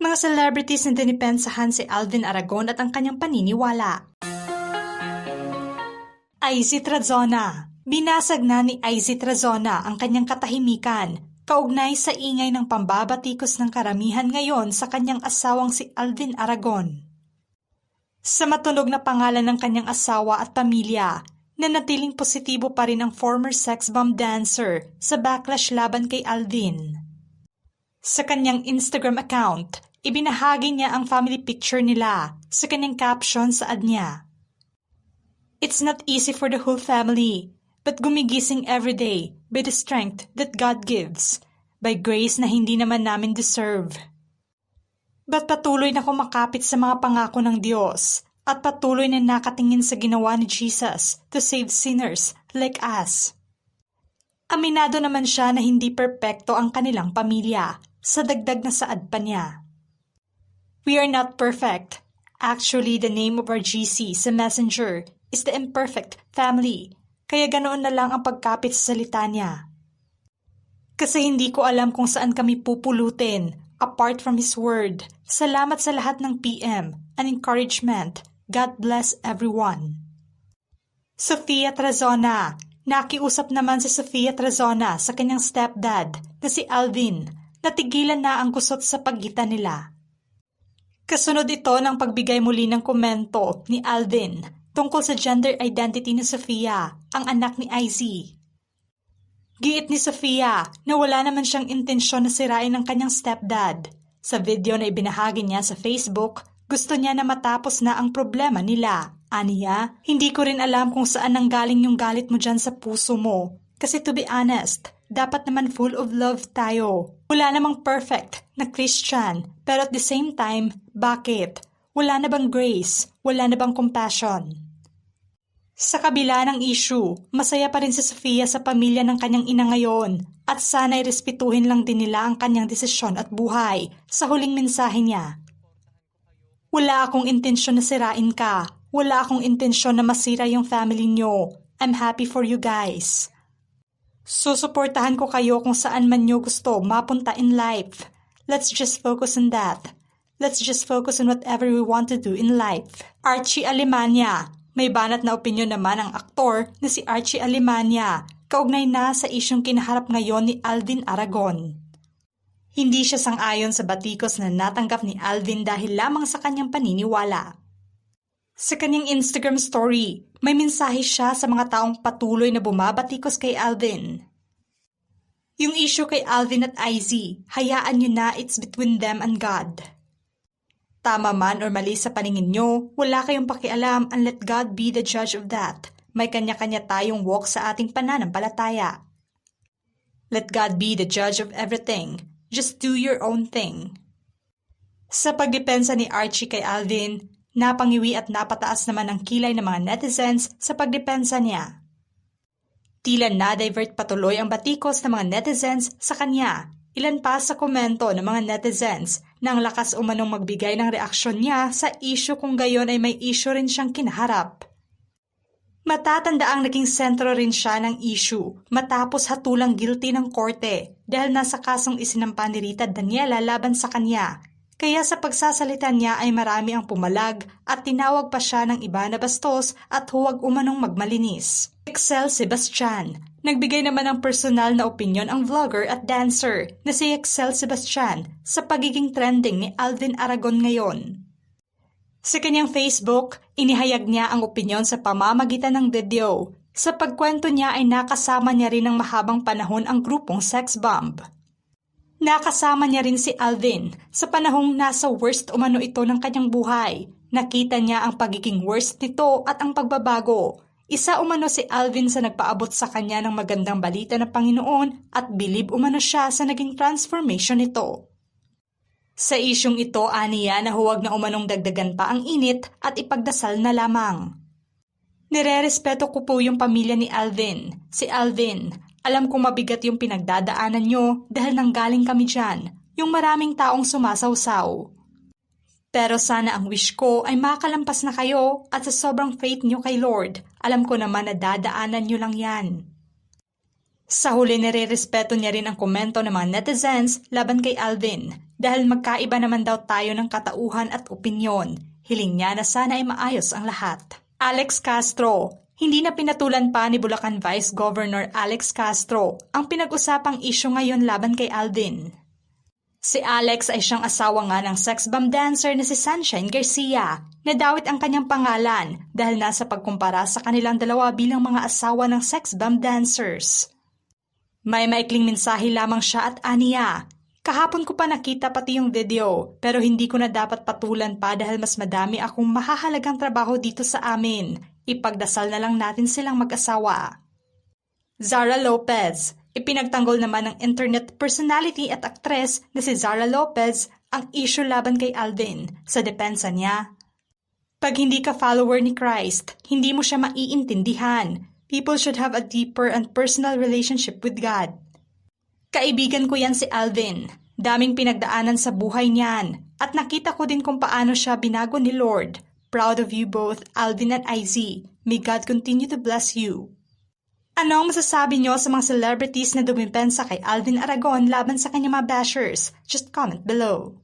mga celebrities na dinipensahan si Alvin Aragon at ang kanyang paniniwala. Izzy Trazona. Binasag na ni Izzy Trazona ang kanyang katahimikan kaugnay sa ingay ng pambabatikos ng karamihan ngayon sa kanyang asawang si Alvin Aragon. Sa matunog na pangalan ng kanyang asawa at pamilya, nanatiling positibo pa rin ang former sex bomb dancer sa backlash laban kay Alvin. Sa kanyang Instagram account, ibinahagi niya ang family picture nila sa kanyang caption saad niya. It's not easy for the whole family, but gumigising every day by the strength that God gives, by grace na hindi naman namin deserve. But patuloy na kumakapit sa mga pangako ng Diyos at patuloy na nakatingin sa ginawa ni Jesus to save sinners like us. Aminado naman siya na hindi perpekto ang kanilang pamilya sa dagdag na saad pa niya. We are not perfect. Actually, the name of our GC sa Messenger is the imperfect family, kaya ganoon na lang ang pagkapit sa salita niya. Kasi hindi ko alam kung saan kami pupulutin, apart from His Word. Salamat sa lahat ng PM and encouragement. God bless everyone. Sofia Trazona. Nakiusap naman si Sofia Trazona sa kanyang stepdad na si Alvin. Natigilan na ang gusot sa pagitan nila. Kasunod ito ng pagbigay muli ng komento ni Alvin tungkol sa gender identity ni Sofia, ang anak ni Izzy. Giit ni Sofia na wala naman siyang intensyon na sirain ang kanyang stepdad. Sa video na ibinahagi niya sa Facebook, gusto niya na matapos na ang problema nila. Aniya, hindi ko rin alam kung saan nanggaling yung galit mo dyan sa puso mo. Kasi to be honest, dapat naman full of love tayo. Wala namang perfect na Christian, pero at the same time, bakit? Wala na bang grace? Wala na bang compassion? Sa kabila ng issue, masaya pa rin si Sofia sa pamilya ng kanyang ina ngayon at sana'y respetuhin lang din nila ang kanyang desisyon at buhay sa huling mensahe niya. Wala akong intensyon na sirain ka. Wala akong intensyon na masira yung family niyo. I'm happy for you guys. Susuportahan ko kayo kung saan man niyo gusto mapunta in life. Let's just focus on that. Let's just focus on whatever we want to do in life. Archie Alemania. May banat na opinyon naman ang aktor na si Archie Alemania, kaugnay na sa isyong kinaharap ngayon ni Alvin Aragon. Hindi siya sang-ayon sa batikos na natanggap ni Alvin dahil lamang sa kanyang paniniwala. Sa kanyang Instagram story, may mensahe siya sa mga taong patuloy na bumabatikos kay Alvin. Yung issue kay Alvin at Izzy, hayaan nyo na, it's between them and God. Tama man or mali sa paningin nyo, wala kayong pakialam and let God be the judge of that. May kanya-kanya tayong walk sa ating pananampalataya. Let God be the judge of everything. Just do your own thing. Sa pagdepensa ni Archie kay Alvin, napangiwi at napataas naman ang kilay ng mga netizens sa pagdepensa niya. Tila na-divert patuloy ang batikos ng mga netizens sa kanya. Ilan pa sa komento ng mga netizens na ang lakas umanong magbigay ng reaksyon niya sa issue kung gayon ay may issue rin siyang kinaharap. Matatanda ang naging sentro rin siya ng issue matapos hatulang guilty ng korte dahil nasa kasong isinampa ni Rita Daniela laban sa kanya. Kaya sa pagsasalita niya ay marami ang pumalag at tinawag pa siya ng iba na bastos at huwag umanong magmalinis. Excel Sebastian. Nagbigay naman ng personal na opinyon ang vlogger at dancer na si Excel Sebastian sa pagiging trending ni Alvin Aragon ngayon. Sa kanyang Facebook, inihayag niya ang opinyon sa pamamagitan ng video. Sa pagkwento niya ay nakasama niya rin ng mahabang panahon ang grupong sex bomb. Nakasama niya rin si Alvin sa panahong nasa worst umano ito ng kanyang buhay. Nakita niya ang pagiging worst nito at ang pagbabago. Isa umano si Alvin sa nagpaabot sa kanya ng magandang balita ng Panginoon at bilib umano siya sa naging transformation nito. Sa isyong ito, aniya na huwag na umanong dagdagan pa ang init at ipagdasal na lamang. Nirerespeto ko po yung pamilya ni Alvin. Si Alvin, alam kong mabigat yung pinagdadaanan nyo dahil nanggaling kami dyan, yung maraming taong sumasawsaw. Pero sana ang wish ko ay makalampas na kayo at sa sobrang faith nyo kay Lord, alam ko naman na dadaanan nyo lang yan. Sa huli nirerespeto niya rin ang komento ng mga netizens laban kay Alvin. Dahil magkaiba naman daw tayo ng katauhan at opinyon, hiling niya na sana ay maayos ang lahat. Alex Castro. Hindi na pinatulan pa ni Bulacan Vice Governor Alex Castro ang pinag-usapang isyu ngayon laban kay Alvin. Si Alex ay siyang asawa nga ng sex bomb dancer na si Sunshine Garcia. Nadawit ang kanyang pangalan dahil nasa pagkumpara sa kanilang dalawa bilang mga asawa ng sex bomb dancers. May maikling mensahe lamang siya at aniya. Kahapon ko pa nakita pati yung video pero hindi ko na dapat patulan pa dahil mas madami akong mahahalagang trabaho dito sa amin. Ipagdasal na lang natin silang mag-asawa. Zara Lopez. Ipinagtanggol naman ng internet personality at aktres na si Zara Lopez ang issue laban kay Alvin. Sa depensa niya, pag hindi ka follower ni Christ, hindi mo siya maiintindihan. People should have a deeper and personal relationship with God. Kaibigan ko yan si Alvin. Daming pinagdaanan sa buhay niyan. At nakita ko din kung paano siya binago ni Lord. Proud of you both, Alvin and IZ. May God continue to bless you. Ano ang masasabi niyo sa mga celebrities na dumipensa kay Alvin Aragon laban sa kanyang mga bashers? Just comment below.